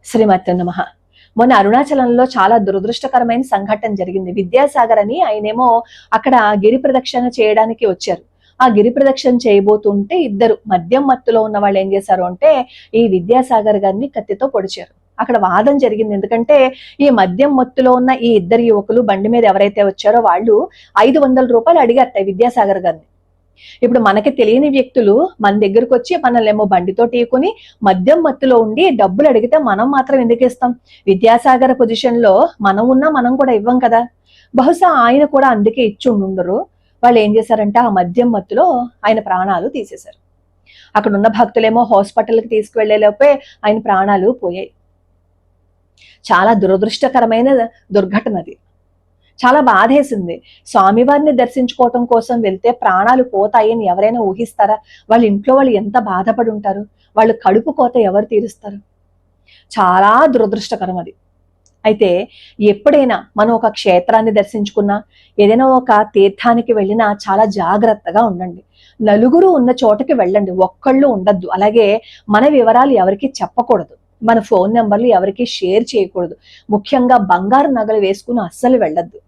శ్రీమతి నమః. మొన్న అరుణాచలంలో చాలా దురదృష్టకరమైన సంఘటన జరిగింది. విద్యాసాగర్ అని ఆయనేమో అక్కడ గిరి ప్రదక్షిణ చేయడానికి వచ్చారు. ఆ గిరి ప్రదక్షిణ చేయబోతుంటే ఇద్దరు మద్యం మత్తులో ఉన్న వాళ్ళు ఏం చేశారు అంటే ఈ విద్యాసాగర్ గారిని కత్తితో పొడిచారు. అక్కడ వాదం జరిగింది. ఎందుకంటే ఈ మద్యం మత్తులో ఉన్న ఈ ఇద్దరు యువకులు బండి మీద ఎవరైతే వచ్చారో వాళ్ళు 500 రూపాయలు అడిగారట విద్యాసాగర్ గారిని. ఇప్పుడు మనకి తెలియని వ్యక్తులు మన దగ్గరకు వచ్చి మనల్ని ఏమో బండితో టీకుని మద్యం మత్తులో ఉండి డబ్బులు అడిగితే మనం మాత్రం ఎందుకు ఇస్తాం? విద్యాసాగర్ పొజిషన్ లో మనం ఉన్నా మనం కూడా ఇవ్వం కదా. బహుశా ఆయన కూడా అందుకే ఇచ్చి ఉండరు. వాళ్ళు ఏం చేశారంటే ఆ మద్యం మత్తులో ఆయన ప్రాణాలు తీసేశారు. అక్కడ ఉన్న భక్తులేమో హాస్పిటల్కి తీసుకువెళ్లేలోపే ఆయన ప్రాణాలు పోయాయి. చాలా దురదృష్టకరమైన దుర్ఘటన అది. చాలా బాధేసింది. స్వామివారిని దర్శించుకోవటం కోసం వెళ్తే ప్రాణాలు పోతాయని ఎవరైనా ఊహిస్తారా? వాళ్ళ ఇంట్లో వాళ్ళు ఎంత బాధపడి ఉంటారు? వాళ్ళు కడుపు కోత ఎవరు తీరుస్తారు? చాలా దురదృష్టకరం అది. అయితే ఎప్పుడైనా మనం ఒక క్షేత్రాన్ని దర్శించుకున్నా, ఏదైనా ఒక తీర్థానికి వెళ్ళినా చాలా జాగ్రత్తగా ఉండండి. నలుగురు ఉన్న చోటకి వెళ్ళండి, ఒక్కళ్ళు ఉండద్దు. అలాగే మన వివరాలు ఎవరికి చెప్పకూడదు, మన ఫోన్ నెంబర్లు ఎవరికి షేర్ చేయకూడదు. ముఖ్యంగా బంగారు నగలు వేసుకుని అస్సలు వెళ్ళద్దు.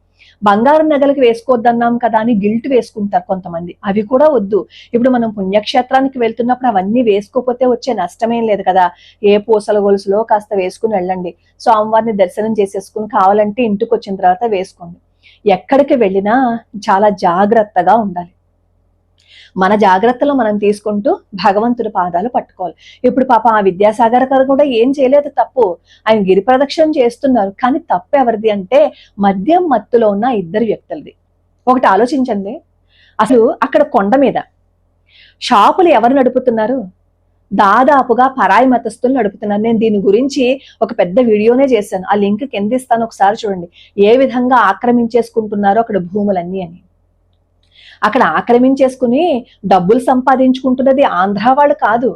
బంగారు నగలకి వేసుకోవద్దన్నాం కదా అని గిల్ట్ వేసుకుంటారు కొంతమంది, అవి కూడా వద్దు. ఇప్పుడు మనం పుణ్యక్షేత్రానికి వెళ్తున్నప్పుడు అవన్నీ వేసుకోకపోతే వచ్చే నష్టమేం లేదు కదా. ఏ పూసల గొలుసులో కాస్త వేసుకుని వెళ్ళండి. స్వామివారిని దర్శనం చేసేసుకుని కావాలంటే ఇంటికి వచ్చిన తర్వాత వేసుకోండి. ఎక్కడికి వెళ్ళినా చాలా జాగ్రత్తగా ఉండాలి. మన జాగ్రత్తలు మనం తీసుకుంటూ భగవంతుడి పాదాలు పట్టుకోవాలి. ఇప్పుడు పాప ఆ విద్యాసాగర్ గారు కూడా ఏం చేయలేదు తప్పు. ఆయన గిరి ప్రదక్షిణ చేస్తున్నారు. కానీ తప్పు ఎవరిది అంటే మద్యం మత్తులో ఉన్న ఇద్దరు వ్యక్తులది. ఒకటి ఆలోచించండి, అసలు అక్కడ కొండ మీద షాపులు ఎవరు నడుపుతున్నారు? దాదాపుగా పరాయి మతస్థులు నడుపుతున్నారు. నేను దీని గురించి ఒక పెద్ద వీడియోనే చేశాను, ఆ లింక్ కింద ఇస్తాను, ఒకసారి చూడండి. ఏ విధంగా ఆక్రమించేసుకుంటున్నారో అక్కడ భూములన్నీ అని. అక్కడ ఆక్రమించేసుకుని డబ్బులు సంపాదించుకుంటున్నది ఆంధ్ర వాళ్ళు కాదు,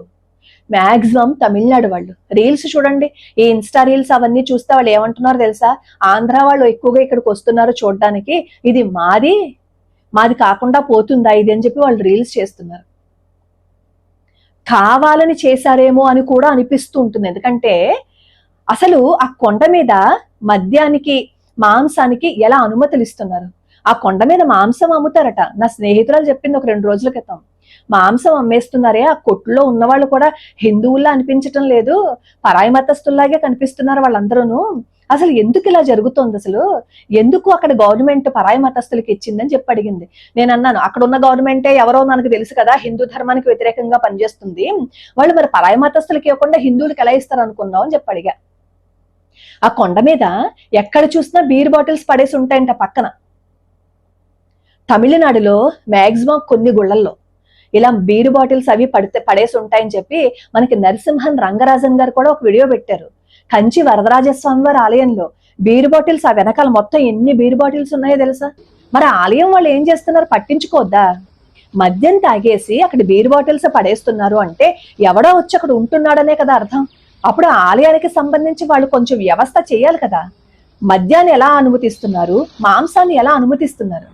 మాక్సిమం తమిళనాడు వాళ్ళు. రీల్స్ చూడండి, ఈ ఇన్స్టా రీల్స్ అవన్నీ చూస్తే వాళ్ళు ఏమంటున్నారు తెలుసా? ఆంధ్ర వాళ్ళు ఎక్కువగా ఇక్కడికి వస్తున్నారు చూడడానికి, ఇది మాది కాకుండా పోతుందా ఇది అని చెప్పి వాళ్ళు రీల్స్ చేస్తున్నారు. కావాలని చేశారేమో అని కూడా అనిపిస్తూ ఉంటుంది. ఎందుకంటే అసలు ఆ కొండ మీద మద్యానికి మాంసానికి ఎలా అనుమతులు ఇస్తున్నారు? ఆ కొండ మీద మాంసం అమ్ముతారట. నా స్నేహితురాలు చెప్పింది ఒక 2 రోజుల క్రితం. మాంసం అమ్మేస్తున్నారే, ఆ కొట్టులో ఉన్నవాళ్ళు కూడా హిందువుల్లా అనిపించటం లేదు, పరాయి మతస్థుల్లాగే కనిపిస్తున్నారు వాళ్ళందరూను. అసలు ఎందుకు ఇలా జరుగుతోంది? అసలు ఎందుకు అక్కడ గవర్నమెంట్ పరాయి మతస్థులకి ఇచ్చిందని చెప్పి అడిగింది. నేను అన్నాను, అక్కడ ఉన్న గవర్నమెంటే ఎవరో మనకు తెలుసు కదా, హిందూ ధర్మానికి వ్యతిరేకంగా పనిచేస్తుంది, వాళ్ళు మరి పరాయి మతస్థులకి ఇవ్వకుండా హిందువులకి ఎలా ఇస్తారు అనుకున్నావు అని చెప్పి అడిగా. ఆ కొండ మీద ఎక్కడ చూసినా బీర్ బాటిల్స్ పడేసి ఉంటాయంట పక్కన. తమిళనాడులో మాక్సిమం కొన్ని గుళ్ళల్లో ఇలా బీరు బాటిల్స్ అవి పడేసి ఉంటాయని చెప్పి మనకి నరసింహన్ రంగరాజన్ గారు కూడా ఒక వీడియో పెట్టారు. కంచి వరదరాజస్వామి వారి ఆలయంలో బీరు బాటిల్స్, ఆ వెనకాల మొత్తం ఎన్ని బీరు బాటిల్స్ ఉన్నాయో తెలుసా? మరి ఆలయం వాళ్ళు ఏం చేస్తున్నారు? పట్టించుకోవద్దా? మద్యం తాగేసి అక్కడ బీరు బాటిల్స్ పడేస్తున్నారు అంటే ఎవడో వచ్చి అక్కడ ఉంటున్నాడనే కదా అర్థం. అప్పుడు ఆలయానికి సంబంధించి వాళ్ళు కొంచెం వ్యవస్థ చేయాలి కదా. మద్యాన్ని ఎలా అనుమతిస్తున్నారు, మాంసాన్ని ఎలా అనుమతిస్తున్నారు?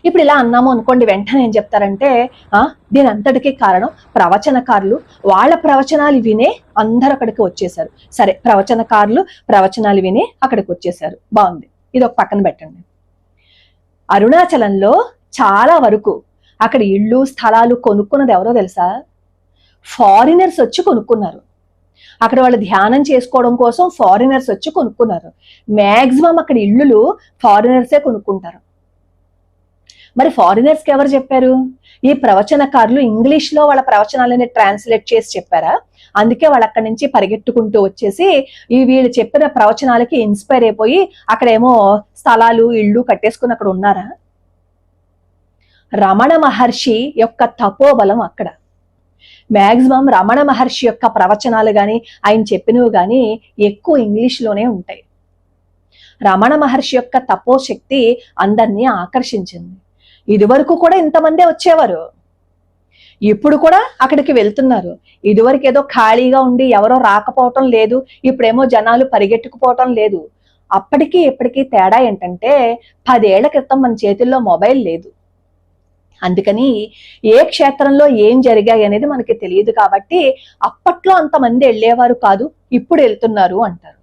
ఇప్పుడు ఇలా అన్నాము అనుకోండి, వెంటనే ఏం చెప్తారంటే దీని అంతటికీ కారణం ప్రవచనకారులు, వాళ్ళ ప్రవచనాలు వినే అందరు అక్కడికి వచ్చేసారు. సరే, ప్రవచనకారులు ప్రవచనాలు విని అక్కడికి వచ్చేసారు, బాగుంది, ఇది ఒక పక్కన పెట్టండి. అరుణాచలంలో చాలా వరకు అక్కడ ఇళ్ళు స్థలాలు కొనుక్కున్నది ఎవరో తెలుసా? ఫారినర్స్ వచ్చి కొనుక్కున్నారు. అక్కడ వాళ్ళు ధ్యానం చేసుకోవడం కోసం ఫారినర్స్ వచ్చి కొనుక్కున్నారు. మాక్సిమం అక్కడ ఇళ్ళు ఫారినర్సే కొనుక్కుంటారు. మరి ఫారినర్స్ కి ఎవరు చెప్పారు? ఈ ప్రవచనకారులు ఇంగ్లీష్ లో వాళ్ళ ప్రవచనాలని ట్రాన్స్లేట్ చేసి చెప్పారా? అందుకే వాళ్ళు అక్కడి నుంచి పరిగెట్టుకుంటూ వచ్చేసి ఈ వీళ్ళు చెప్పిన ప్రవచనాలకి ఇన్స్పైర్ అయిపోయి అక్కడేమో స్థలాలు ఇళ్ళు కట్టేసుకుని అక్కడ ఉన్నారా? రమణ మహర్షి యొక్క తపోబలం అక్కడ. మాక్సిమం రమణ మహర్షి యొక్క ప్రవచనాలు గాని ఆయన చెప్పినవి గాని ఎక్కువ ఇంగ్లీష్ లోనే ఉంటాయి. రమణ మహర్షి యొక్క తపోశక్తి అందరినీ ఆకర్షించింది. ఇదివరకు కూడా ఇంతమందే వచ్చేవారు, ఇప్పుడు కూడా అక్కడికి వెళ్తున్నారు. ఇదివరకు ఏదో ఖాళీగా ఉండి ఎవరో రాకపోవటం లేదు, ఇప్పుడేమో జనాలు పరిగెట్టుకుపోవటం లేదు. అప్పటికి ఇప్పటికీ తేడా ఏంటంటే 10 ఏళ్ల క్రితం మన చేతుల్లో మొబైల్ లేదు. అందుకని ఏ క్షేత్రంలో ఏం జరిగాయి అనేది మనకి తెలియదు కాబట్టి అప్పట్లో అంతమంది వెళ్ళేవారు కాదు, ఇప్పుడు వెళ్తున్నారు అంటారు.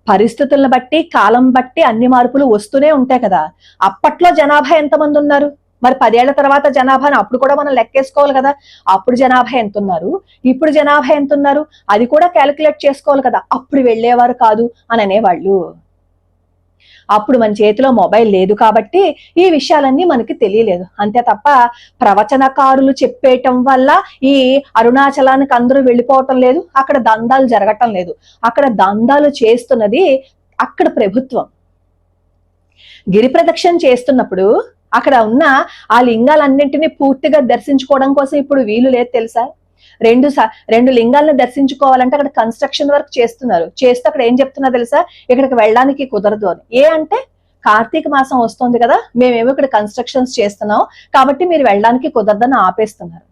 పరిస్థితులను బట్టి కాలం బట్టి అన్ని మార్పులు వస్తూనే ఉంటాయి కదా. అప్పట్లో జనాభా ఎంతమంది ఉన్నారు, మరి 10 ఏళ్ల తర్వాత జనాభాను అప్పుడు కూడా మనం లెక్కేసుకోవాలి కదా. అప్పుడు జనాభా ఎంత ఉన్నారు, ఇప్పుడు జనాభా ఎంత ఉన్నారు, అది కూడా క్యాలిక్యులేట్ చేసుకోవాలి కదా. అప్పుడు వెళ్ళేవారు కాదు అని అనేవాళ్ళు. అప్పుడు మన చేతిలో మొబైల్ లేదు కాబట్టి ఈ విషయాలన్నీ మనకి తెలియలేదు. అంతే తప్ప ప్రవచనకారులు చెప్పేయటం వల్ల ఈ అరుణాచలానికి అందరూ వెళ్ళిపోవటం లేదు, అక్కడ దందాలు జరగటం లేదు. అక్కడ దందాలు చేస్తున్నది అక్కడ ప్రభుత్వం. గిరి ప్రదక్షిణ చేస్తున్నప్పుడు అక్కడ ఉన్న ఆ లింగాలన్నింటినీ పూర్తిగా దర్శించుకోవడం కోసం ఇప్పుడు వీలు లేదు తెలుసా. రెండు లింగాలను దర్శించుకోవాలంటే అక్కడ కన్స్ట్రక్షన్ వర్క్ చేస్తున్నారు. చేస్తూ అక్కడ ఏం చెప్తున్నా తెలుసా, ఇక్కడికి వెళ్ళడానికి కుదరదు అని. ఏ అంటే కార్తీక మాసం వస్తుంది కదా, మేమేమో ఇక్కడ కన్స్ట్రక్షన్స్ చేస్తున్నాం కాబట్టి మీరు వెళ్ళడానికి కుదరదని ఆపేస్తున్నారు.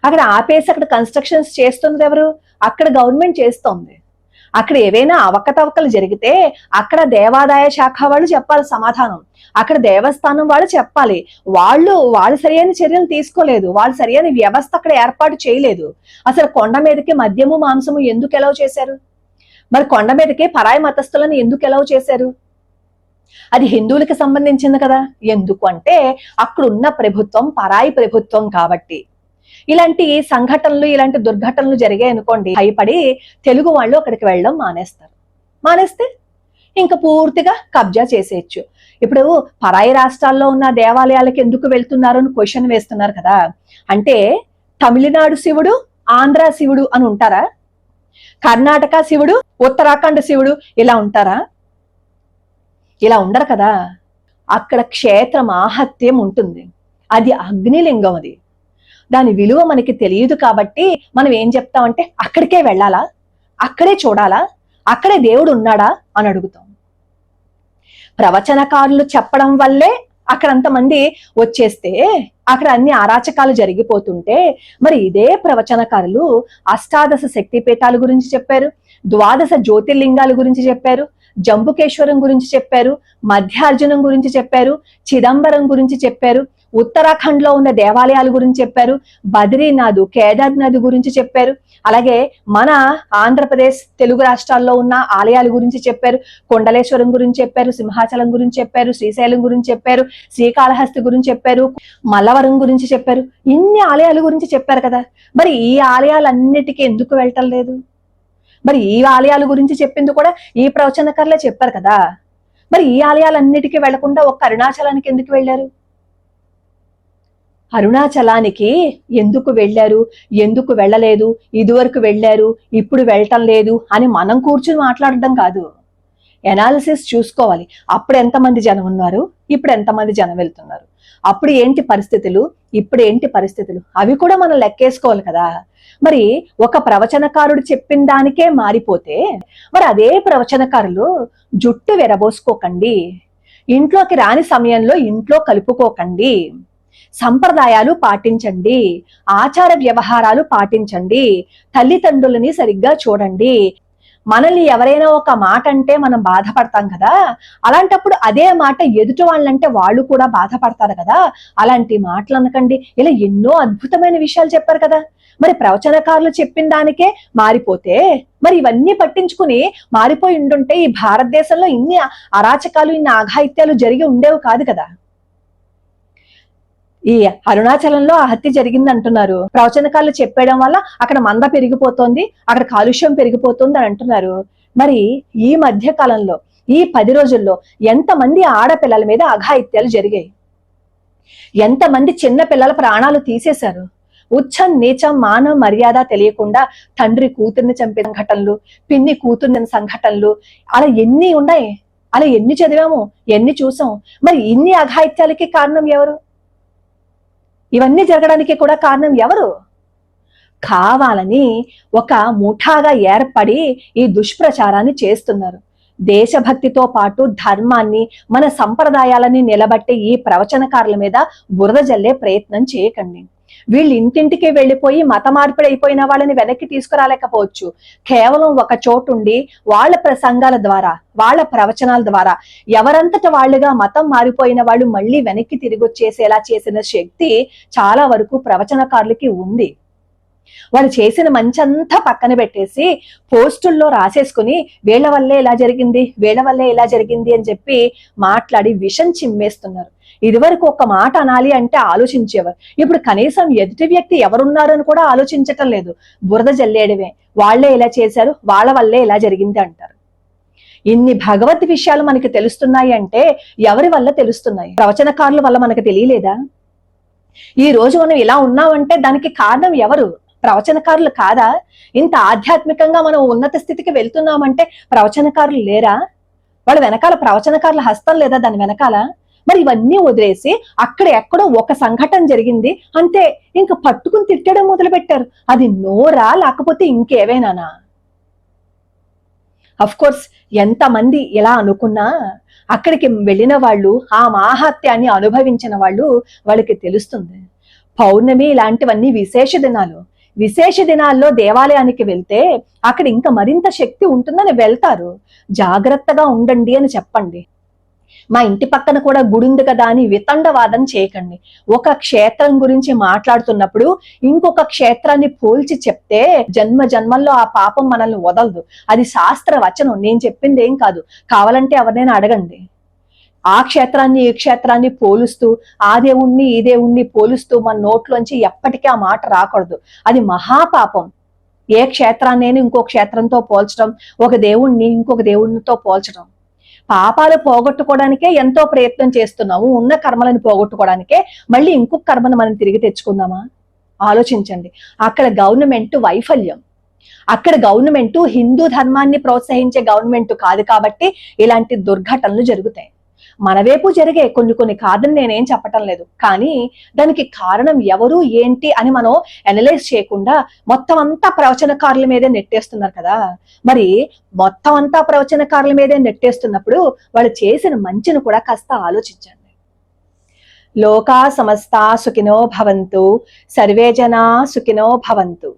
అక్కడ ఆపేసి అక్కడ కన్స్ట్రక్షన్స్ చేస్తున్నది ఎవరు, అక్కడ గవర్నమెంట్ చేస్తోంది. అక్కడ ఏవైనా అవకతవకలు జరిగితే అక్కడ దేవాదాయ శాఖ వాళ్ళు చెప్పాలి సమాధానం, అక్కడ దేవస్థానం వాళ్ళు చెప్పాలి. వాళ్ళు సరైన చర్యలు తీసుకోలేదు, వాళ్ళు సరైన వ్యవస్థ అక్కడ ఏర్పాటు చేయలేదు. అసలు కొండ మీదకి మద్యము మాంసము ఎందుకు ఎలవ్ చేశారు, మరి కొండ మీదకి పరాయి మతస్థులను ఎందుకు ఎలవ్ చేశారు, అది హిందువులకి సంబంధించింది కదా. ఎందుకు అంటే అక్కడున్న ప్రభుత్వం పరాయి ప్రభుత్వం కాబట్టి. ఇలాంటి సంఘటనలు ఇలాంటి దుర్ఘటనలు జరిగాయి అనుకోండి, భయపడి తెలుగు వాళ్ళు అక్కడికి వెళ్ళడం మానేస్తారు. మానేస్తే ఇంకా పూర్తిగా కబ్జా చేసేయచ్చు. ఇప్పుడు పరాయి రాష్ట్రాల్లో ఉన్న దేవాలయాలకు ఎందుకు వెళ్తున్నారు అని క్వశ్చన్ వేస్తున్నారు కదా. అంటే తమిళనాడు శివుడు ఆంధ్ర శివుడు అని ఉంటారా, కర్ణాటక శివుడు ఉత్తరాఖండ్ శివుడు ఇలా ఉంటారా, ఇలా ఉండరు కదా. అక్కడ క్షేత్ర మాహాత్మ్యం ఉంటుంది, అది అగ్నిలింగం. అది దాని విలువ మనకి తెలియదు కాబట్టి మనం ఏం చెప్తామంటే అక్కడికే వెళ్ళాలా, అక్కడే చూడాలా, అక్కడే దేవుడు ఉన్నాడా అని అడుగుతాం. ప్రవచనకారులు చెప్పడం వల్లే అక్కడ అంతమంది వచ్చేస్తే అక్కడ అన్ని అరాచకాలు జరిగిపోతుంటే, మరి ఇదే ప్రవచనకారులు అష్టాదశ శక్తిపీఠాల గురించి చెప్పారు, 12 జ్యోతిర్లింగాల గురించి చెప్పారు, జంబుకేశ్వరం గురించి చెప్పారు, మధ్యార్జునం గురించి చెప్పారు, చిదంబరం గురించి చెప్పారు, ఉత్తరాఖండ్ లో ఉన్న దేవాలయాల గురించి చెప్పారు, బద్రీనాథ్ కేదార్నాథ్ గురించి చెప్పారు, అలాగే మన ఆంధ్రప్రదేశ్ తెలుగు రాష్ట్రాల్లో ఉన్న ఆలయాల గురించి చెప్పారు, కొండలేశ్వరం గురించి చెప్పారు, సింహాచలం గురించి చెప్పారు, శ్రీశైలం గురించి చెప్పారు, శ్రీకాళహస్తి గురించి చెప్పారు, మల్లవరం గురించి చెప్పారు. ఇన్ని ఆలయాల గురించి చెప్పారు కదా. మరి ఈ ఆలయాలన్నిటికీ ఎందుకు వెళ్ళటం లేదు, మరి ఈ ఆలయాల గురించి చెప్పింది కూడా ఈ ప్రవచనకారులే చెప్పారు కదా. మరి ఈ ఆలయాలన్నిటికీ వెళ్లకుండా ఒక్క అరుణాచలానికి ఎందుకు వెళ్ళారు, అరుణాచలానికి ఎందుకు వెళ్ళారు, ఎందుకు వెళ్ళలేదు, ఇదివరకు వెళ్ళారు ఇప్పుడు వెళ్ళటం లేదు అని మనం కూర్చుని మాట్లాడడం కాదు. ఎనాలిసిస్ చూసుకోవాలి. అప్పుడు ఎంతమంది జనం ఉన్నారు, ఇప్పుడు ఎంతమంది జనం వెళ్తున్నారు, అప్పుడు ఏంటి పరిస్థితులు, ఇప్పుడు ఏంటి పరిస్థితులు, అవి కూడా మనం లెక్కేసుకోవాలి కదా. మరి ఒక ప్రవచనకారుడు చెప్పిన దానికే మారిపోతే మరి అదే ప్రవచనకారులు జుట్టు విరబోసుకోకండి, ఇంట్లోకి రాని సమయంలో ఇంట్లో కలుపుకోకండి, సంప్రదాయాలు పాటించండి, ఆచార వ్యవహారాలు పాటించండి, తల్లిదండ్రులని సరిగ్గా చూడండి. మనల్ని ఎవరైనా ఒక మాట అంటే మనం బాధపడతాం కదా, అలాంటప్పుడు అదే మాట ఎదుటి వాళ్ళంటే వాళ్ళు కూడా బాధపడతారు కదా. అలాంటి మాటలు అనకండి. ఇలా ఎన్నో అద్భుతమైన విషయాలు చెప్పారు కదా. మరి ప్రవచనకారులు చెప్పిన దానికే మారిపోతే మరి ఇవన్నీ పట్టించుకుని మారిపోయి ఉండుంటే ఈ భారతదేశంలో ఇన్ని అరాచకాలు ఇన్ని ఆఘాయిత్యాలు జరిగి ఉండేవి కాదు కదా. ఈ అరుణాచలంలో ఆ హత్య జరిగింది అంటున్నారు, ప్రవచనకారులు చెప్పేయడం వల్ల అక్కడ మంద పెరిగిపోతుంది, అక్కడ కాలుష్యం పెరిగిపోతుంది అని అంటున్నారు. మరి ఈ మధ్య కాలంలో ఈ 10 రోజుల్లో ఎంతమంది ఆడపిల్లల మీద అఘాయిత్యాలు జరిగాయి, ఎంతమంది చిన్న పిల్లల ప్రాణాలు తీసేశారు. ఉచ్చం నీచం మానవ మర్యాద తెలియకుండా తండ్రి కూతుర్ని చంపిన సంఘటనలు, పిన్ని కూతుర్ని సంఘటనలు, అలా ఎన్ని ఉన్నాయి, అలా ఎన్ని చదివాము, ఎన్ని చూసాం. మరి ఇన్ని అఘాయిత్యాలకి కారణం ఎవరు, ఇవన్నీ జరగడానికి కూడా కారణం ఎవరు? కావాలని ఒక ముఠాగా ఏర్పడి ఈ దుష్ప్రచారాన్ని చేస్తున్నారు. దేశభక్తితో పాటు ధర్మాన్ని మన సంప్రదాయాలని నిలబట్టే ఈ ప్రవచనకారుల మీద బురద జల్లే ప్రయత్నం చేయకండి. వీళ్ళు ఇంటింటికి వెళ్ళిపోయి మత మార్పిడి అయిపోయిన వాళ్ళని వెనక్కి తీసుకురాలేకపోవచ్చు. కేవలం ఒక చోటుండి వాళ్ళ ప్రసంగాల ద్వారా, వాళ్ళ ప్రవచనాల ద్వారా ఎవరంతట వాళ్ళుగా మతం మారిపోయిన వాళ్ళు మళ్ళీ వెనక్కి తిరిగి వచ్చేసేలా చేసిన శక్తి చాలా వరకు ప్రవచనకారులకి ఉంది. వాళ్ళు చేసిన మంచంతా పక్కన పెట్టేసి పోస్టుల్లో రాసేసుకుని వీళ్ళ వల్లే ఇలా జరిగింది, వీళ్ళ వల్లే ఇలా జరిగింది అని చెప్పి మాట్లాడి విషం చిమ్మేస్తున్నారు. ఇదివరకు ఒక మాట అనాలి అంటే ఆలోచించేవారు. ఇప్పుడు కనీసం ఎదుటి వ్యక్తి ఎవరున్నారని కూడా ఆలోచించటం లేదు. బురద జల్లేయడమే, వాళ్లే ఇలా చేశారు, వాళ్ళ వల్లే ఇలా జరిగింది అంటారు. ఇన్ని భగవద్ విషయాలు మనకి తెలుస్తున్నాయి అంటే ఎవరి వల్ల తెలుస్తున్నాయి? ప్రవచనకారుల వల్ల మనకు తెలియలేదా? ఈ రోజు మనం ఇలా ఉన్నామంటే దానికి కారణం ఎవరు? ప్రవచనకారులు కాదా? ఇంత ఆధ్యాత్మికంగా మనం ఉన్నత స్థితికి వెళ్తున్నామంటే ప్రవచనకారులు లేరా? వాళ్ళ వెనకాల ప్రవచనకారుల హస్తం లేదా దాని వెనకాల? మరి ఇవన్నీ వదిలేసి అక్కడ ఎక్కడో ఒక సంఘటన జరిగింది అంతే, ఇంక పట్టుకుని తిట్టడం మొదలు పెట్టారు. అది నోరా లేకపోతే ఇంకేవేనానా? అఫ్ కోర్స్ ఎంతమంది ఇలా అనుకున్నా అక్కడికి వెళ్ళిన వాళ్ళు, ఆ మాహాత్యాన్ని అనుభవించిన వాళ్ళు, వాళ్ళకి తెలుస్తుంది. పౌర్ణమి ఇలాంటివన్నీ విశేష దినాలు. విశేష దినాల్లో దేవాలయానికి వెళ్తే అక్కడ ఇంకా మరింత శక్తి ఉంటుందని వెళ్తారు. జాగ్రత్తగా ఉండండి అని చెప్పండి. మా ఇంటి పక్కన కూడా గుడి ఉంది కదా అని వితండవాదం చేయకండి. ఒక క్షేత్రం గురించి మాట్లాడుతున్నప్పుడు ఇంకొక క్షేత్రాన్ని పోల్చి చెప్తే జన్మ జన్మల్లో ఆ పాపం మనల్ని వదలదు. అది శాస్త్ర వచనం, నేను చెప్పింది ఏం కాదు. కావాలంటే ఎవరినైనా అడగండి. ఆ క్షేత్రాన్ని ఈ క్షేత్రాన్ని పోలుస్తూ, ఆ దేవుణ్ణి ఈ దేవుణ్ణి పోలుస్తూ మన నోట్లోంచి ఎప్పటికీ ఆ మాట రాకూడదు. అది మహాపాపం. ఏ క్షేత్రాన్ని ఇంకో క్షేత్రంతో పోల్చడం, ఒక దేవుణ్ణి ఇంకొక దేవుణ్ణితో పోల్చడం. పాపాలు పోగొట్టుకోవడానికే ఎంతో ప్రయత్నం చేస్తున్నాము. ఉన్న కర్మలను పోగొట్టుకోవడానికే మళ్ళీ ఇంకొక కర్మను మనం తిరిగి తెచ్చుకుందామా? ఆలోచించండి. అక్కడ గవర్నమెంట్ వైఫల్యం. అక్కడ గవర్నమెంట్ హిందూ ధర్మాన్ని ప్రోత్సహించే గవర్నమెంట్ కాదు కాబట్టి ఇలాంటి దుర్ఘటనలు జరుగుతాయి. మన వైపు జరిగే కొన్ని కాదని నేనేం చెప్పటం లేదు, కానీ దానికి కారణం ఎవరు ఏంటి అని మనం అనలైజ్ చేయకుండా మొత్తం అంతా ప్రవచనకారుల మీదే నెట్టేస్తున్నారు కదా. మరి మొత్తం అంతా ప్రవచనకారుల మీదే నెట్టేస్తున్నప్పుడు వాళ్ళు చేసిన మంచిని కూడా కాస్త ఆలోచించండి. లోకా సమస్తా సుఖినో భవంతు, సర్వే జనా సుఖినో భవంతు.